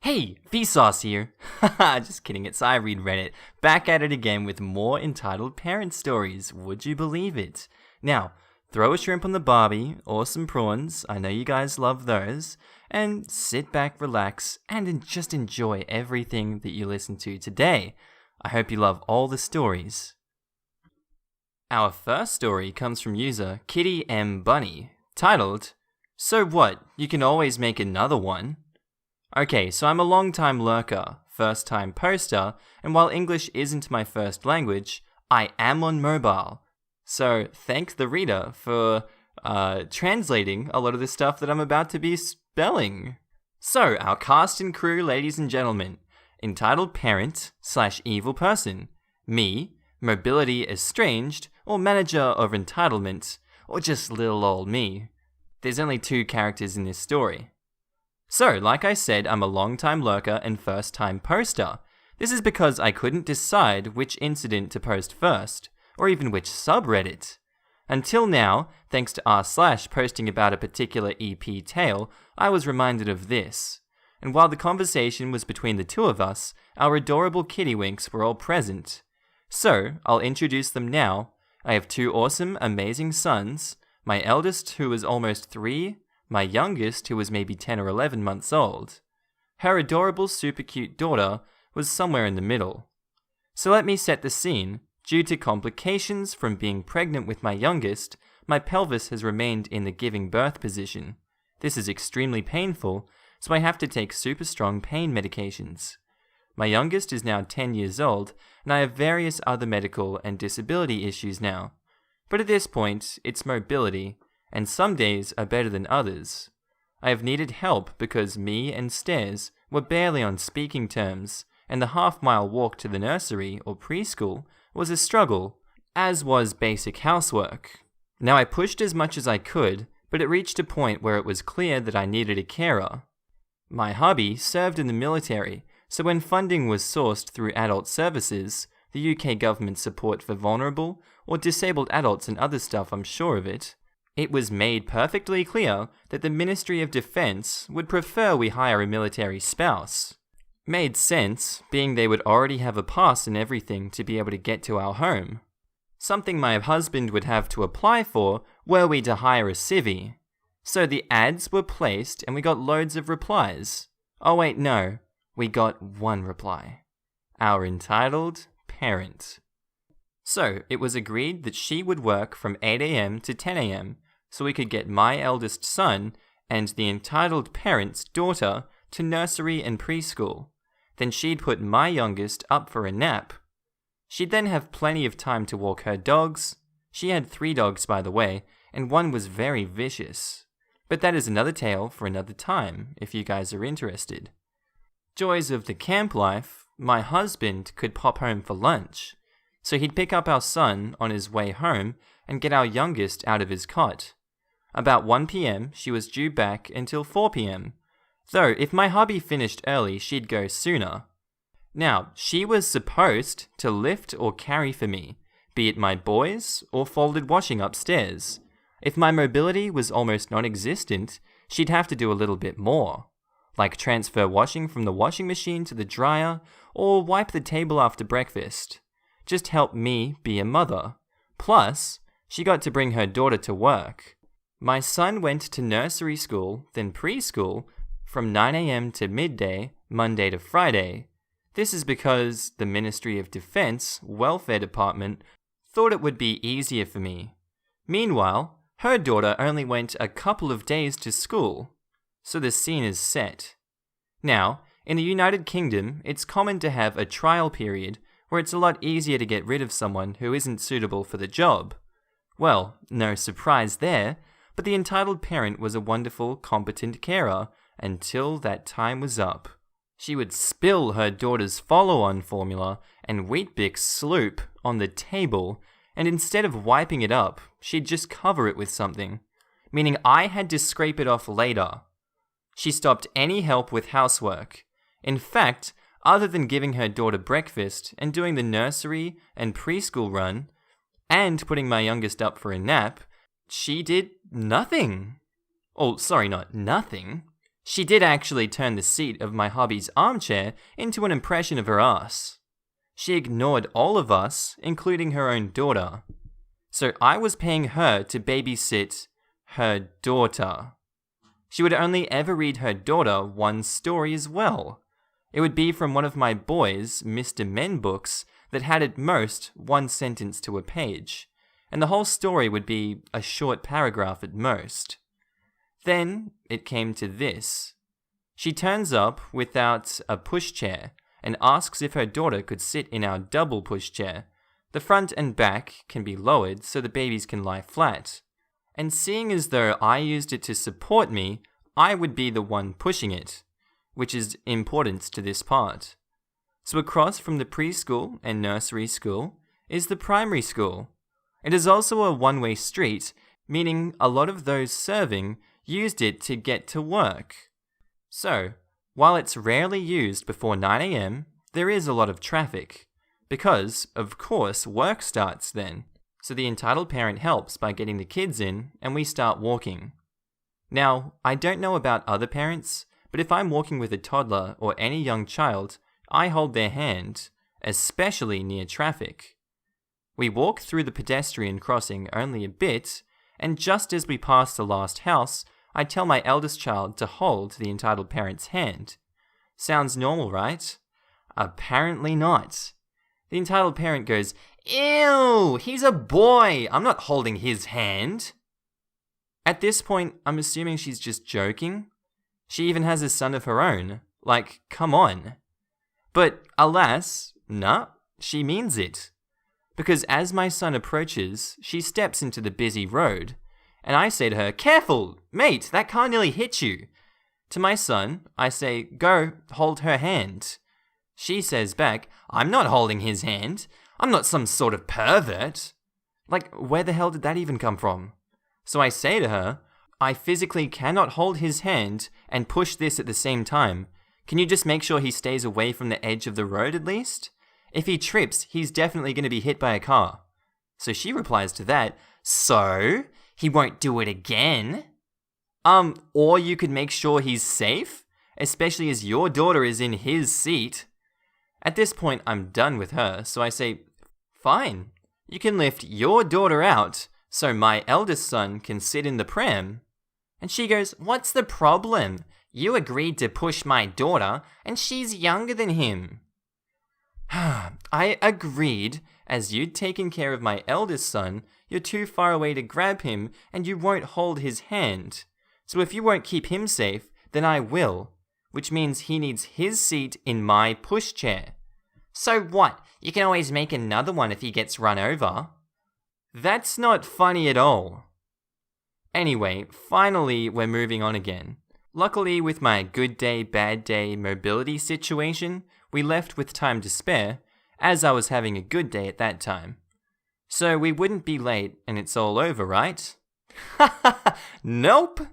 Hey, Vsauce here. Haha, just kidding, it's I Read Reddit, back at it again with more entitled parent stories, would you believe it? Now, throw a shrimp on the barbie, or some prawns, I know you guys love those, and sit back, relax, and just enjoy everything that you listen to today. I hope you love all the stories. Our first story comes from user Kitty M. Bunny, titled, So What, You Can Always Make Another One. Okay, so I'm a long-time lurker, first-time poster, and while English isn't my first language, I am on mobile. So thank the reader for translating a lot of the stuff that I'm about to be spelling. So, our cast and crew, ladies and gentlemen, entitled parent / evil person, me, mobility estranged, or manager of entitlement, or just little old me. There's only 2 characters in this story. So, like I said, I'm a long-time lurker and first-time poster. This is because I couldn't decide which incident to post first, or even which subreddit. Until now, thanks to rslash posting about a particular EP tale, I was reminded of this. And while the conversation was between the 2 of us, our adorable kittywinks were all present. So, I'll introduce them now. I have 2 awesome, amazing sons, my eldest who is almost 3, my youngest, who was maybe 10 or 11 months old. Her adorable, super cute daughter was somewhere in the middle. So let me set the scene. Due to complications from being pregnant with my youngest, my pelvis has remained in the giving birth position. This is extremely painful, so I have to take super strong pain medications. My youngest is now 10 years old, and I have various other medical and disability issues now. But at this point, it's mobility, and some days are better than others. I have needed help because me and Stairs were barely on speaking terms, and the half-mile walk to the nursery or preschool was a struggle, as was basic housework. Now I pushed as much as I could, but it reached a point where it was clear that I needed a carer. My hubby served in the military, so when funding was sourced through adult services, the UK government support for vulnerable or disabled adults and other stuff, I'm sure of it, it was made perfectly clear that the Ministry of Defence would prefer we hire a military spouse. Made sense, being they would already have a pass and everything to be able to get to our home. Something my husband would have to apply for were we to hire a civvy. So the ads were placed and we got loads of replies. Oh wait, no, we got 1 reply. Our entitled parent. So, it was agreed that she would work from 8 AM to 10 AM, so we could get my eldest son and the entitled parent's daughter to nursery and preschool. Then she'd put my youngest up for a nap. She'd then have plenty of time to walk her dogs. She had 3 dogs, by the way, and 1 was very vicious. But that is another tale for another time, if you guys are interested. Joys of the camp life, my husband could pop home for lunch. So he'd pick up our son on his way home and get our youngest out of his cot. About 1 PM, she was due back until 4 PM. Though, if my hubby finished early, she'd go sooner. Now, she was supposed to lift or carry for me, be it my boys or folded washing upstairs. If my mobility was almost non-existent, she'd have to do a little bit more, like transfer washing from the washing machine to the dryer or wipe the table after breakfast. Just help me be a mother. Plus, she got to bring her daughter to work. My son went to nursery school, then preschool, from 9 AM to midday, Monday to Friday. This is because the Ministry of Defence Welfare Department thought it would be easier for me. Meanwhile, her daughter only went a couple of days to school, so the scene is set. Now, in the United Kingdom, it's common to have a trial period where it's a lot easier to get rid of someone who isn't suitable for the job. Well, no surprise there, but the entitled parent was a wonderful, competent carer until that time was up. She would spill her daughter's follow-on formula and Weet-Bix sloop on the table, and instead of wiping it up, she'd just cover it with something, meaning I had to scrape it off later. She stopped any help with housework. In fact, other than giving her daughter breakfast and doing the nursery and preschool run, and putting my youngest up for a nap, she did nothing. Oh, sorry, not nothing. She did actually turn the seat of my hubby's armchair into an impression of her ass. She ignored all of us, including her own daughter. So I was paying her to babysit her daughter. She would only ever read her daughter one story as well. It would be from one of my boys' Mr. Men books that had at most one sentence to a page, and the whole story would be a short paragraph at most. Then it came to this. She turns up without a pushchair and asks if her daughter could sit in our double pushchair. The front and back can be lowered so the babies can lie flat. And seeing as though I used it to support me, I would be the one pushing it, which is important to this part. So across from the preschool and nursery school is the primary school. It is also a one-way street, meaning a lot of those serving used it to get to work. So, while it's rarely used before 9 a.m., there is a lot of traffic, because, of course, work starts then. So the entitled parent helps by getting the kids in, and we start walking. Now, I don't know about other parents, but if I'm walking with a toddler or any young child, I hold their hand, especially near traffic. We walk through the pedestrian crossing only a bit, and just as we pass the last house, I tell my eldest child to hold the entitled parent's hand. Sounds normal, right? Apparently not. The entitled parent goes, "Ew, he's a boy, I'm not holding his hand." At this point, I'm assuming she's just joking. She even has a son of her own. Like, come on. But alas, nah, she means it. Because as my son approaches, she steps into the busy road, and I say to her, "Careful, mate, that car nearly hit you." To my son, I say, "Go, hold her hand." She says back, "I'm not holding his hand. I'm not some sort of pervert." Like, where the hell did that even come from? So I say to her, "I physically cannot hold his hand and push this at the same time. Can you just make sure he stays away from the edge of the road at least? If he trips, he's definitely going to be hit by a car." So she replies to that, "So, he won't do it again?" Or you could make sure he's safe, especially as your daughter is in his seat. At this point, I'm done with her, so I say, "Fine, you can lift your daughter out so my eldest son can sit in the pram." And she goes, "What's the problem? You agreed to push my daughter, and she's younger than him." I agreed, as you'd taken care of my eldest son, you're too far away to grab him, and you won't hold his hand. So if you won't keep him safe, then I will, which means he needs his seat in my pushchair. So what? You can always make another one if he gets run over. That's not funny at all. Anyway, finally we're moving on again. Luckily, with my good day, bad day mobility situation, we left with time to spare, as I was having a good day at that time. So we wouldn't be late and it's all over, right? Nope!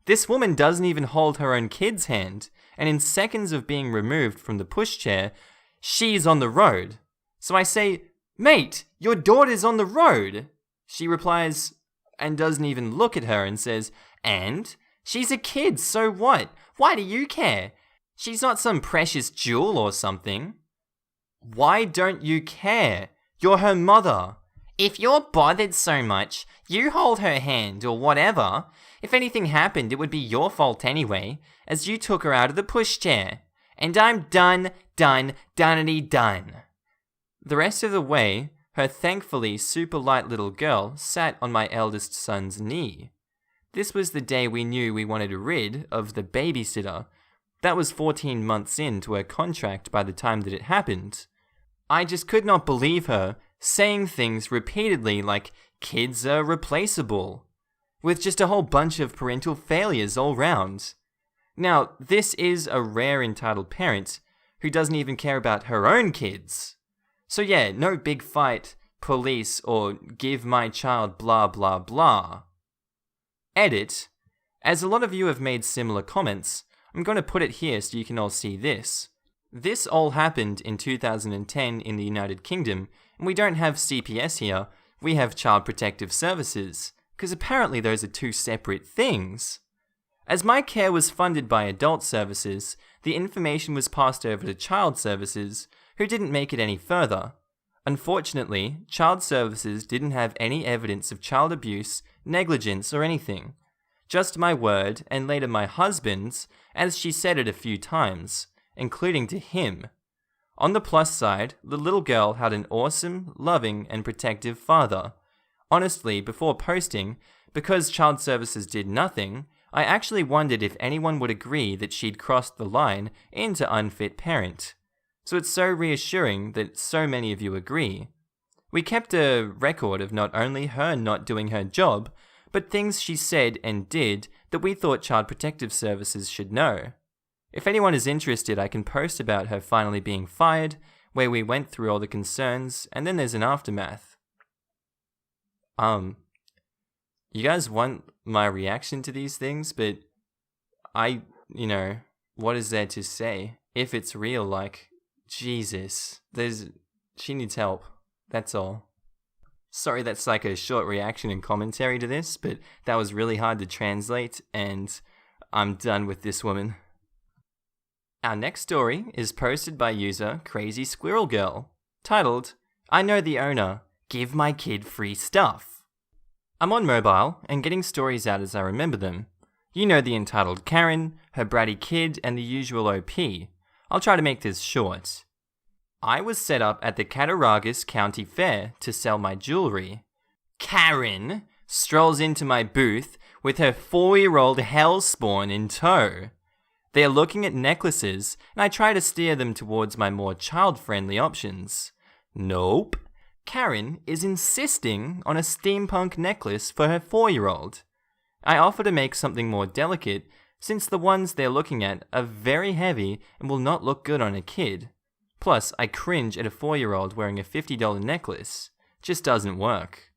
This woman doesn't even hold her own kid's hand, and in seconds of being removed from the pushchair, she's on the road. So I say, "Mate, your daughter's on the road." She replies, and doesn't even look at her and says, "And? She's a kid, so what? Why do you care? She's not some precious jewel or something." "Why don't you care? You're her mother." "If you're bothered so much, you hold her hand or whatever. If anything happened, it would be your fault anyway, as you took her out of the pushchair. And I'm done. The rest of the way, her thankfully super light little girl sat on my eldest son's knee. This was the day we knew we wanted rid of the babysitter. That was 14 months into her contract by the time that it happened. I just could not believe her saying things repeatedly like kids are replaceable, with just a whole bunch of parental failures all round. Now, this is a rare entitled parent who doesn't even care about her own kids. So yeah, no big fight, police, or give my child blah blah blah. Edit. As a lot of you have made similar comments, I'm going to put it here so you can all see this. This all happened in 2010 in the United Kingdom, and we don't have CPS here, we have Child Protective Services, because apparently those are two separate things. As my care was funded by adult services, the information was passed over to child services, who didn't make it any further. Unfortunately, child services didn't have any evidence of child abuse, negligence, or anything. Just my word, and later my husband's, as she said it a few times, including to him. On the plus side, the little girl had an awesome, loving, and protective father. Honestly, before posting, because child services did nothing, I actually wondered if anyone would agree that she'd crossed the line into unfit parent. So it's so reassuring that so many of you agree. We kept a record of not only her not doing her job, but things she said and did that we thought Child Protective Services should know. If anyone is interested, I can post about her finally being fired, where we went through all the concerns, and then there's an aftermath. You guys want my reaction to these things, but what is there to say? If it's real, Jesus, she needs help. That's all. Sorry that's like a short reaction and commentary to this, but that was really hard to translate, and I'm done with this woman. Our next story is posted by user Crazy Squirrel Girl, titled, I Know the Owner, Give My Kid Free Stuff. I'm on mobile and getting stories out as I remember them. You know the entitled Karen, her bratty kid, and the usual OP. I'll try to make this short. I was set up at the Cattaraugus County Fair to sell my jewelry. Karen strolls into my booth with her 4-year-old hellspawn in tow. They are looking at necklaces, and I try to steer them towards my more child-friendly options. Nope. Karen is insisting on a steampunk necklace for her 4-year-old. I offer to make something more delicate, since the ones they're looking at are very heavy and will not look good on a kid. Plus, I cringe at a 4-year-old wearing a $50 necklace. Just doesn't work.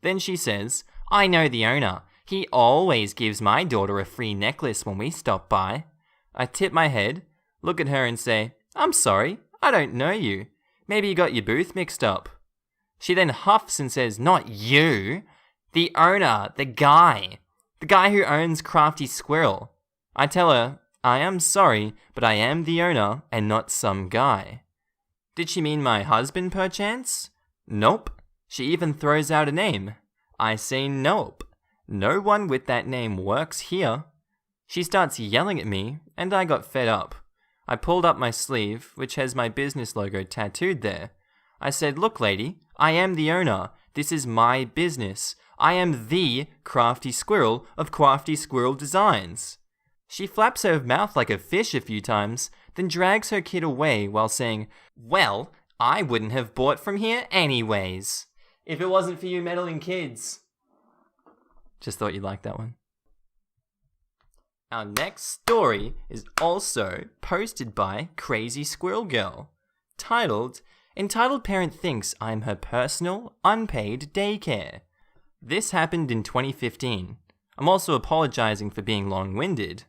Then she says, I know the owner. He always gives my daughter a free necklace when we stop by. I tip my head, look at her and say, I'm sorry, I don't know you. Maybe you got your booth mixed up. She then huffs and says, not you. The owner, the guy who owns Crafty Squirrel. I tell her, I am sorry, but I am the owner and not some guy. Did she mean my husband perchance? Nope. She even throws out a name. I say nope. No one with that name works here. She starts yelling at me, and I got fed up. I pulled up my sleeve, which has my business logo tattooed there. I said, look lady, I am the owner. This is my business. I am the Crafty Squirrel of Crafty Squirrel Designs. She flaps her mouth like a fish a few times, then drags her kid away while saying, well, I wouldn't have bought from here anyways. If it wasn't for you meddling kids. Just thought you'd like that one. Our next story is also posted by Crazy Squirrel Girl, titled, Entitled Parent Thinks I'm Her Personal, Unpaid Daycare. This happened in 2015. I'm also apologizing for being long-winded.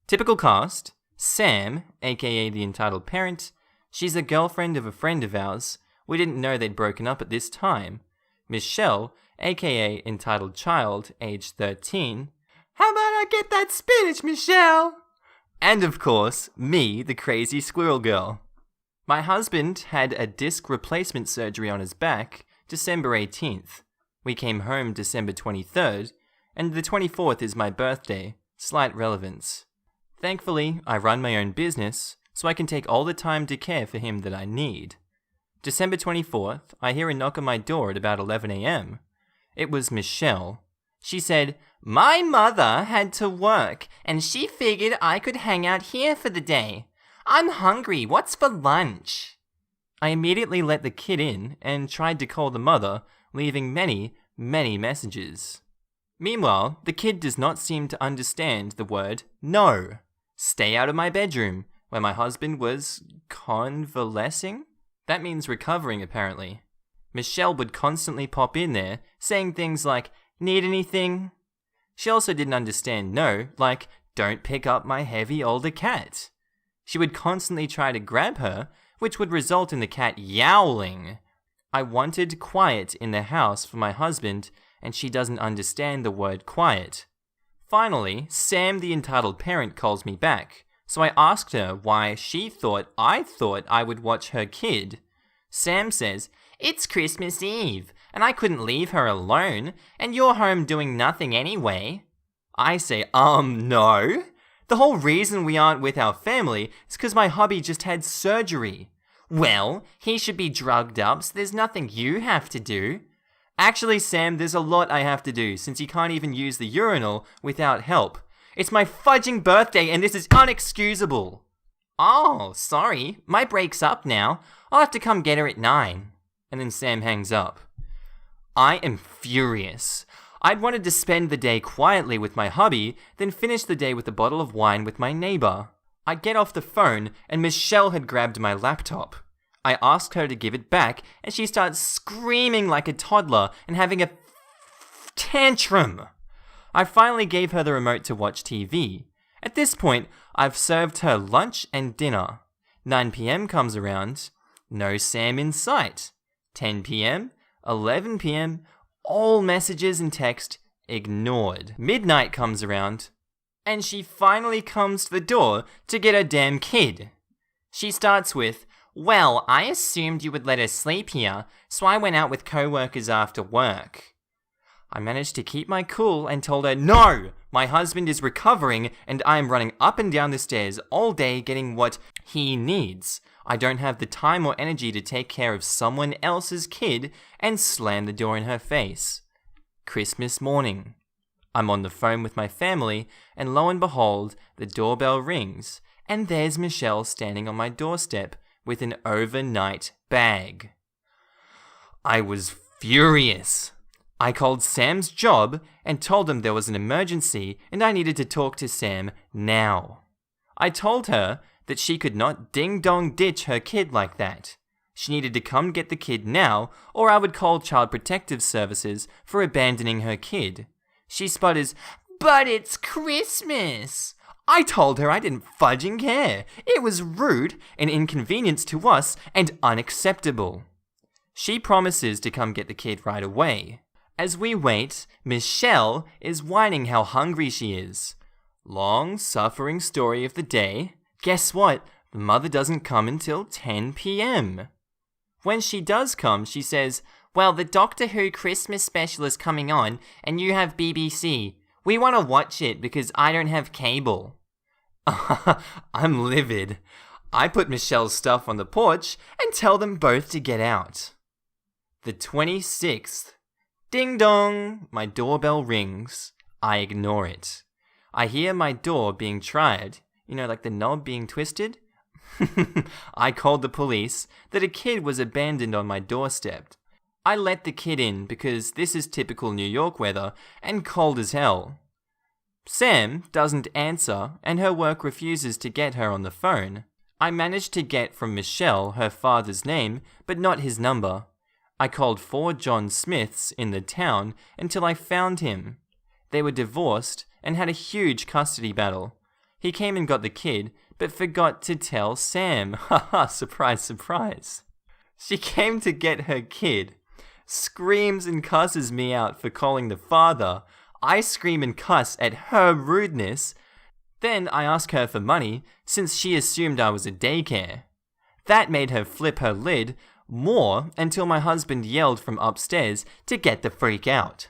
Typical cast, Sam, aka the entitled parent, she's a girlfriend of a friend of ours. We didn't know they'd broken up at this time. Michelle, aka entitled child, age 13. How about I get that spinach, Michelle? And of course, me, the Crazy Squirrel Girl. My husband had a disc replacement surgery on his back December 18th. We came home December 23rd, and the 24th is my birthday, slight relevance. Thankfully, I run my own business, so I can take all the time to care for him that I need. December 24th, I hear a knock on my door at about 11 a.m. It was Michelle. She said, my mother had to work, and she figured I could hang out here for the day. I'm hungry, what's for lunch? I immediately let the kid in and tried to call the mother, leaving many messages. Meanwhile, the kid does not seem to understand the word no. Stay out of my bedroom, where my husband was convalescing? That means recovering, apparently. Michelle would constantly pop in there, saying things like, need anything? She also didn't understand no, like, don't pick up my heavy older cat. She would constantly try to grab her, which would result in the cat yowling. I wanted quiet in the house for my husband, and she doesn't understand the word quiet. Finally, Sam the entitled parent calls me back, so I asked her why she thought I would watch her kid. Sam says, "It's Christmas Eve, and I couldn't leave her alone, and you're home doing nothing anyway." I say, no. The whole reason we aren't with our family is because my hubby just had surgery. Well, he should be drugged up, so there's nothing you have to do. Actually, Sam, there's a lot I have to do, since he can't even use the urinal without help. It's my fudging birthday, and this is unexcusable. Oh, sorry. My break's up now. I'll have to come get her at 9. And then Sam hangs up. I am furious. I'd wanted to spend the day quietly with my hubby, then finish the day with a bottle of wine with my neighbor. I get off the phone, and Michelle had grabbed my laptop. I asked her to give it back, and she starts screaming like a toddler and having a tantrum. I finally gave her the remote to watch TV. At this point, I've served her lunch and dinner. 9 p.m. comes around. No Sam in sight. 10 p.m., 11 p.m., all messages and text ignored. Midnight comes around, and she finally comes to the door to get her damn kid. She starts with, "Well, I assumed you would let her sleep here, so I went out with co-workers after work." I managed to keep my cool and told her, "No! My husband is recovering and I am running up and down the stairs all day getting what he needs. I don't have the time or energy to take care of someone else's kid," and slam the door in her face. Christmas morning. I'm on the phone with my family, and lo and behold, the doorbell rings, and there's Michelle standing on my doorstep with an overnight bag. I was furious. I called Sam's job and told them there was an emergency and I needed to talk to Sam now. I told her that she could not ding-dong ditch her kid like that. She needed to come get the kid now, or I would call Child Protective Services for abandoning her kid. She sputters, "But it's Christmas." I told her I didn't fudging care. It was rude, an inconvenience to us, and unacceptable. She promises to come get the kid right away. As we wait, Michelle is whining how hungry she is. Long, suffering story of the day. Guess what? The mother doesn't come until 10 p.m. When she does come, she says, "Well, the Doctor Who Christmas special is coming on, and you have BBC. We want to watch it because I don't have cable." I'm livid. I put Michelle's stuff on the porch and tell them both to get out. The 26th. Ding dong! My doorbell rings. I ignore it. I hear my door being tried. You know, like the knob being twisted? I called the police that a kid was abandoned on my doorstep. I let the kid in because this is typical New York weather and cold as hell. Sam doesn't answer and her work refuses to get her on the phone. I managed to get from Michelle her father's name, but not his number. I called 4 John Smiths in the town until I found him. They were divorced and had a huge custody battle. He came and got the kid, but forgot to tell Sam. Haha, surprise, surprise. She came to get her kid, screams and cusses me out for calling the father. I scream and cuss at her rudeness. Then I ask her for money, since she assumed I was a daycare. That made her flip her lid more until my husband yelled from upstairs to get the freak out.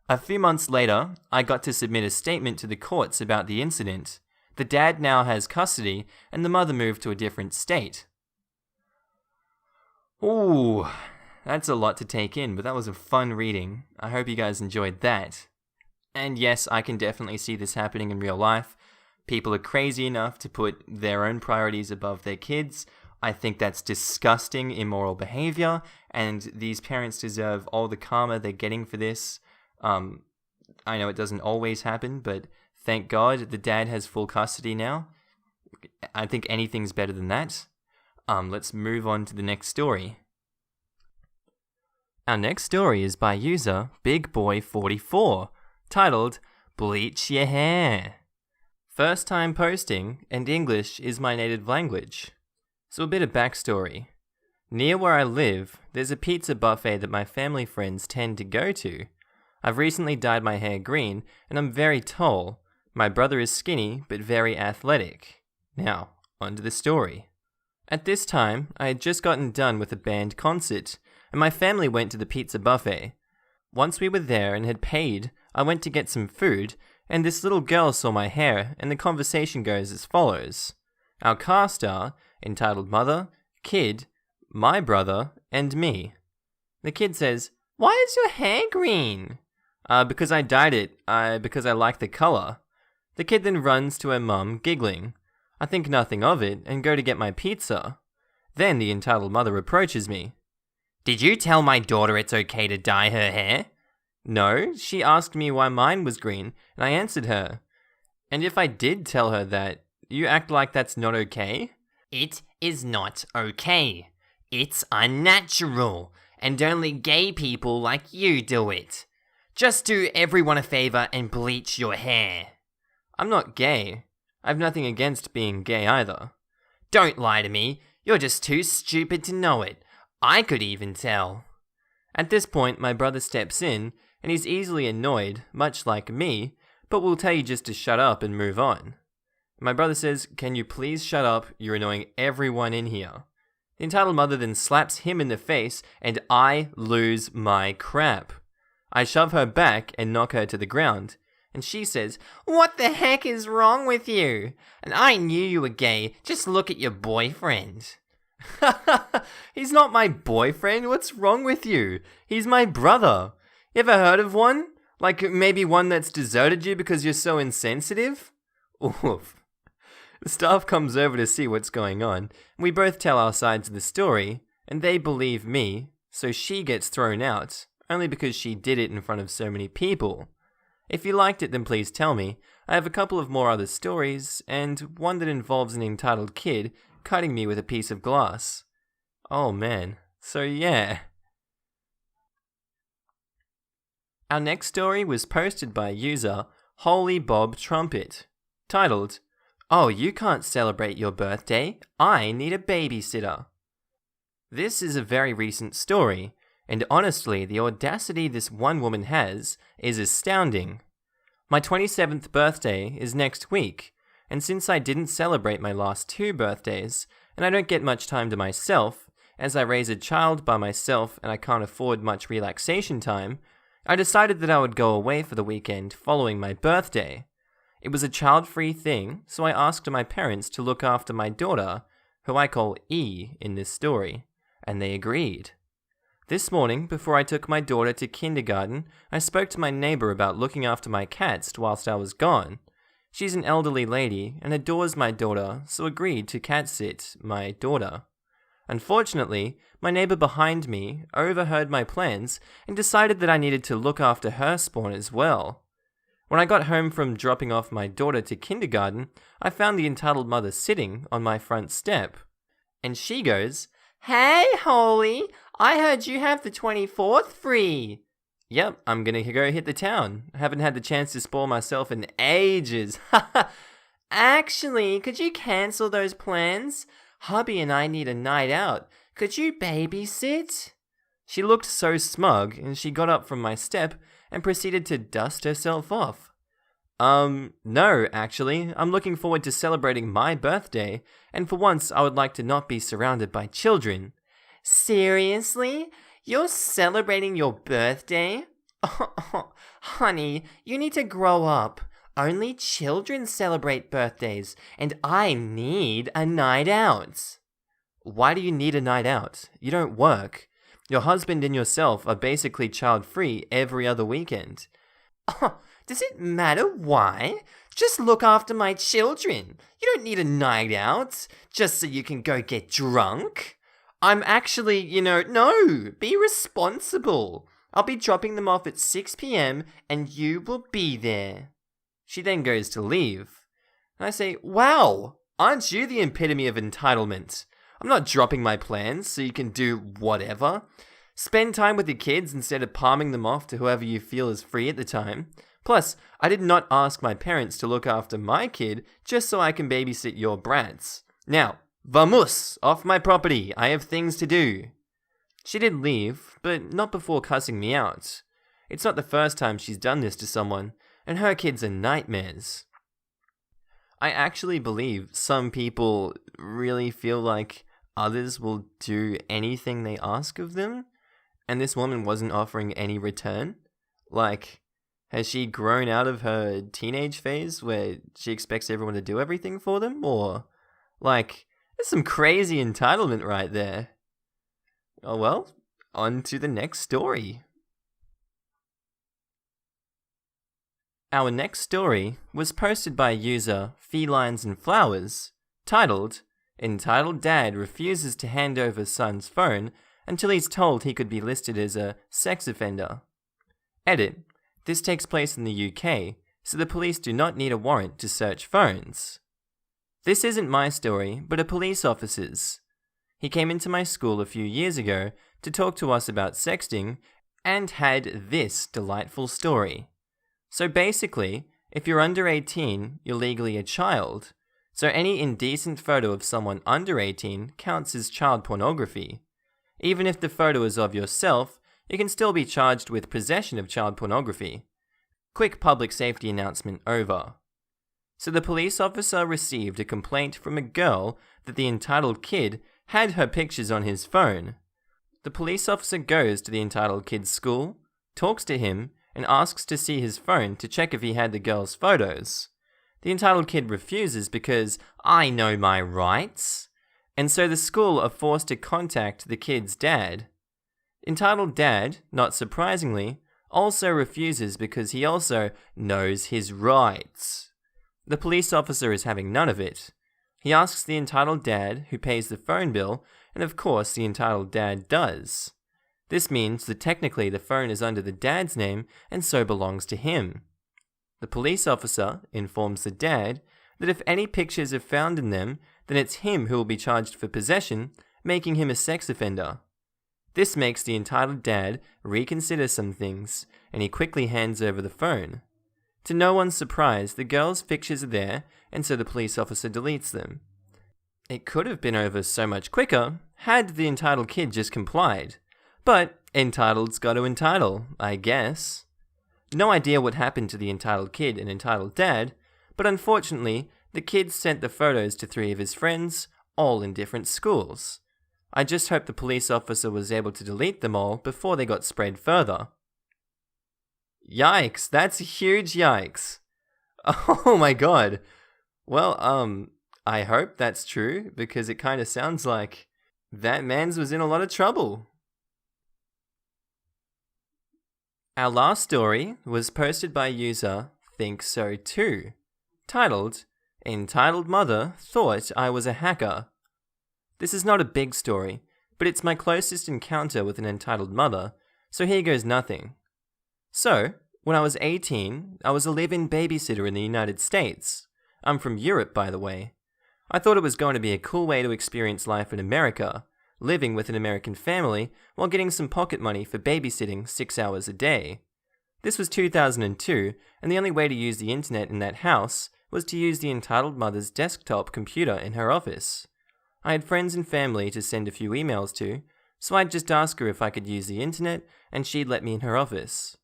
A few months later, I got to submit a statement to the courts about the incident. The dad now has custody, and the mother moved to a different state. Ooh, that's a lot to take in, but that was a fun reading. I hope you guys enjoyed that. And yes, I can definitely see this happening in real life. People are crazy enough to put their own priorities above their kids. I think that's disgusting, immoral behavior, and these parents deserve all the karma they're getting for this. I know it doesn't always happen, but thank God the dad has full custody now. I think anything's better than that. Let's move on to the next story. Our next story is by user BigBoy44, titled Bleach Your Hair. First time posting, and English is my native language. So a bit of backstory. Near where I live, there's a pizza buffet that my family friends tend to go to. I've recently dyed my hair green, and I'm very tall. My brother is skinny, but very athletic. Now, on to the story. At this time, I had just gotten done with a band concert, and my family went to the pizza buffet. Once we were there and had paid, I went to get some food, and this little girl saw my hair, and the conversation goes as follows. Our cast are entitled mother, kid, my brother, and me. The kid says, "Why is your hair green?" Because I dyed it, because I like the color. The kid then runs to her mum, giggling. I think nothing of it, and go to get my pizza. Then the entitled mother approaches me. "Did you tell my daughter it's okay to dye her hair?" "No, she asked me why mine was green, and I answered her." "And if I did tell her that, you act like that's not okay?" "It is not okay. It's unnatural, and only gay people like you do it. Just do everyone a favor and bleach your hair." "I'm not gay. I've nothing against being gay either." "Don't lie to me. You're just too stupid to know it. I could even tell." At this point, my brother steps in, and he's easily annoyed, much like me, but will tell you just to shut up and move on. My brother says, "Can you please shut up? You're annoying everyone in here." The entitled mother then slaps him in the face, and I lose my crap. I shove her back and knock her to the ground, and she says, "What the heck is wrong with you? And I knew you were gay. Just look at your boyfriend." "He's not my boyfriend. What's wrong with you? He's my brother. You ever heard of one? Like maybe one that's deserted you because you're so insensitive?" Oof. The staff comes over to see what's going on, and we both tell our sides of the story, and they believe me, so she gets thrown out, only because she did it in front of so many people. If you liked it, then please tell me. I have a couple of more other stories, and one that involves an entitled kid cutting me with a piece of glass. Oh man, so yeah. Our next story was posted by user Holy Bob Trumpet, titled, "Oh, you can't celebrate your birthday? I need a babysitter." This is a very recent story, and honestly, the audacity this one woman has is astounding. My 27th birthday is next week, and since I didn't celebrate my last 2 birthdays, and I don't get much time to myself, as I raise a child by myself and I can't afford much relaxation time, I decided that I would go away for the weekend following my birthday. It was a child-free thing, so I asked my parents to look after my daughter, who I call E in this story, and they agreed. This morning, before I took my daughter to kindergarten, I spoke to my neighbor about looking after my cats whilst I was gone. She's an elderly lady and adores my daughter, so agreed to cat sit my daughter. Unfortunately, my neighbor behind me overheard my plans and decided that I needed to look after her spawn as well. When I got home from dropping off my daughter to kindergarten, I found the entitled mother sitting on my front step. And she goes, "Hey, Holy, I heard you have the 24th free." "Yep, I'm gonna go hit the town. I haven't had the chance to spoil myself in ages." "Actually, could you cancel those plans? Hubby and I need a night out. Could you babysit?" She looked so smug, and she got up from my step and proceeded to dust herself off. No, actually, I'm looking forward to celebrating my birthday, and for once I would like to not be surrounded by children." "Seriously? You're celebrating your birthday? Honey, you need to grow up. Only children celebrate birthdays, and I need a night out." "Why do you need a night out? You don't work. Your husband and yourself are basically child-free every other weekend." Does it matter why? Just look after my children. You don't need a night out just so you can go get drunk. I'm actually, no, be responsible. I'll be dropping them off at 6 p.m. and you will be there. She then goes to leave. And I say, "Wow, aren't you the epitome of entitlement? I'm not dropping my plans so you can do whatever. Spend time with your kids instead of palming them off to whoever you feel is free at the time. Plus, I did not ask my parents to look after my kid just so I can babysit your brats. Now, vamos, off my property. I have things to do." She did leave, but not before cussing me out. It's not the first time she's done this to someone, and her kids are nightmares. I actually believe some people really feel like others will do anything they ask of them, and this woman wasn't offering any return. Like, has she grown out of her teenage phase where she expects everyone to do everything for them? Or, like, there's some crazy entitlement right there. Oh well, on to the next story. Our next story was posted by user Felines and Flowers, titled, Entitled Dad Refuses to Hand Over Son's Phone Until He's Told He Could Be Listed as a Sex Offender. Edit. This takes place in the UK, so the police do not need a warrant to search phones. This isn't my story, but a police officer's. He came into my school a few years ago to talk to us about sexting and had this delightful story. So basically, if you're under 18, you're legally a child. So any indecent photo of someone under 18 counts as child pornography. Even if the photo is of yourself, you can still be charged with possession of child pornography. Quick public safety announcement over. So the police officer received a complaint from a girl that the entitled kid had her pictures on his phone. The police officer goes to the entitled kid's school, talks to him, and asks to see his phone to check if he had the girl's photos. The entitled kid refuses because, I know my rights. And so the school are forced to contact the kid's dad. Entitled dad, not surprisingly, also refuses because he also knows his rights. The police officer is having none of it. He asks the entitled dad who pays the phone bill, and of course the entitled dad does. This means that technically the phone is under the dad's name and so belongs to him. The police officer informs the dad that if any pictures are found in them, then it's him who will be charged for possession, making him a sex offender. This makes the entitled dad reconsider some things, and he quickly hands over the phone. To no one's surprise, the girl's pictures are there, and so the police officer deletes them. It could have been over so much quicker had the entitled kid just complied. But entitled's got to entitle, I guess. No idea what happened to the entitled kid and entitled dad, but unfortunately, the kid sent the photos to 3 of his friends, all in different schools. I just hope the police officer was able to delete them all before they got spread further. Yikes, that's a huge yikes. Oh my god. Well, I hope that's true, because it kind of sounds like that man's was in a lot of trouble. Our last story was posted by user Think So Too, titled, Entitled Mother Thought I Was a Hacker. This is not a big story, but it's my closest encounter with an entitled mother, so here goes nothing. So, when I was 18, I was a live-in babysitter in the United States. I'm from Europe, by the way. I thought it was going to be a cool way to experience life in America, living with an American family while getting some pocket money for babysitting 6 hours a day. This was 2002, and the only way to use the internet in that house was to use the entitled mother's desktop computer in her office. I had friends and family to send a few emails to, so I'd just ask her if I could use the internet, and she'd let me in her office.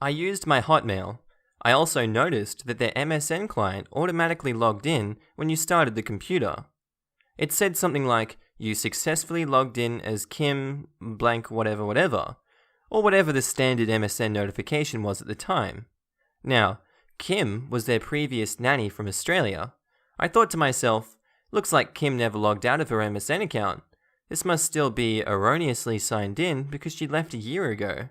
I used my Hotmail. I also noticed that their MSN client automatically logged in when you started the computer. It said something like, you successfully logged in as Kim blank whatever whatever, or whatever the standard MSN notification was at the time. Now, Kim was their previous nanny from Australia. I thought to myself, looks like Kim never logged out of her MSN account. This must still be erroneously signed in because she left a year ago.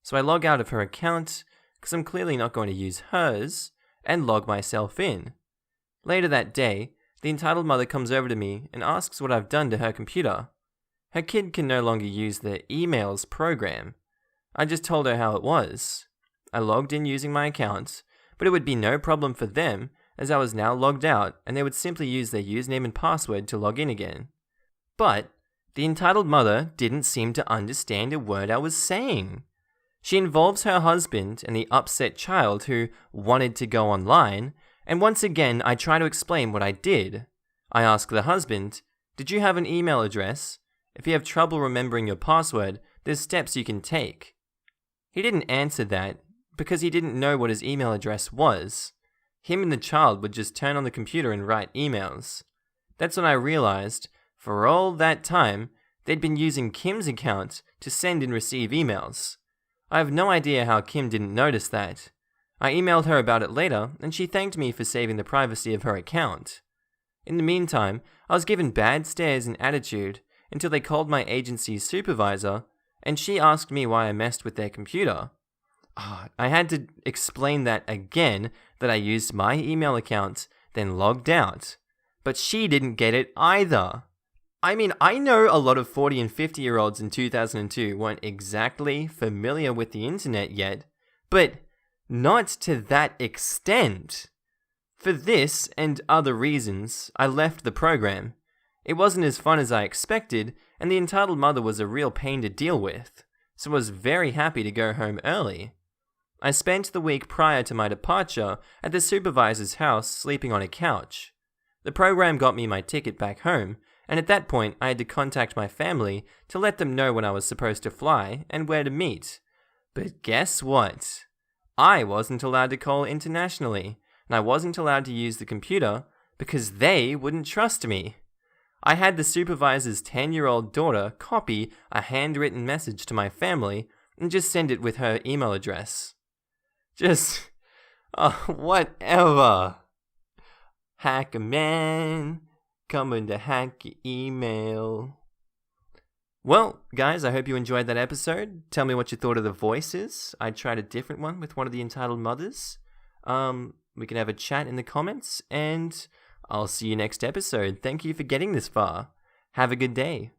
So I log out of her account, because I'm clearly not going to use hers, and log myself in. Later that day, the entitled mother comes over to me and asks what I've done to her computer. Her kid can no longer use the emails program. I just told her how it was. I logged in using my account, but it would be no problem for them as I was now logged out and they would simply use their username and password to log in again. But the entitled mother didn't seem to understand a word I was saying. She involves her husband and the upset child who wanted to go online, and once again I try to explain what I did. I ask the husband, did you have an email address? If you have trouble remembering your password, there's steps you can take. He didn't answer that because he didn't know what his email address was. Him and the child would just turn on the computer and write emails. That's when I realized, for all that time, they'd been using Kim's account to send and receive emails. I have no idea how Kim didn't notice that. I emailed her about it later, and she thanked me for saving the privacy of her account. In the meantime, I was given bad stares and attitude until they called my agency's supervisor, and she asked me why I messed with their computer. I had to explain that again, that I used my email account, then logged out. But she didn't get it either. I mean, I know a lot of 40 and 50-year-olds in 2002 weren't exactly familiar with the internet yet, but not to that extent. For this and other reasons, I left the program. It wasn't as fun as I expected, and the entitled mother was a real pain to deal with, so I was very happy to go home early. I spent the week prior to my departure at the supervisor's house sleeping on a couch. The program got me my ticket back home, and at that point I had to contact my family to let them know when I was supposed to fly and where to meet. But guess what? I wasn't allowed to call internationally, and I wasn't allowed to use the computer because they wouldn't trust me. I had the supervisor's 10-year-old daughter copy a handwritten message to my family and just send it with her email address. Whatever. Hacker man, coming to hack your email. Well, guys, I hope you enjoyed that episode. Tell me what you thought of the voices. I tried a different one with one of the entitled mothers. We can have a chat in the comments, and I'll see you next episode. Thank you for getting this far. Have a good day.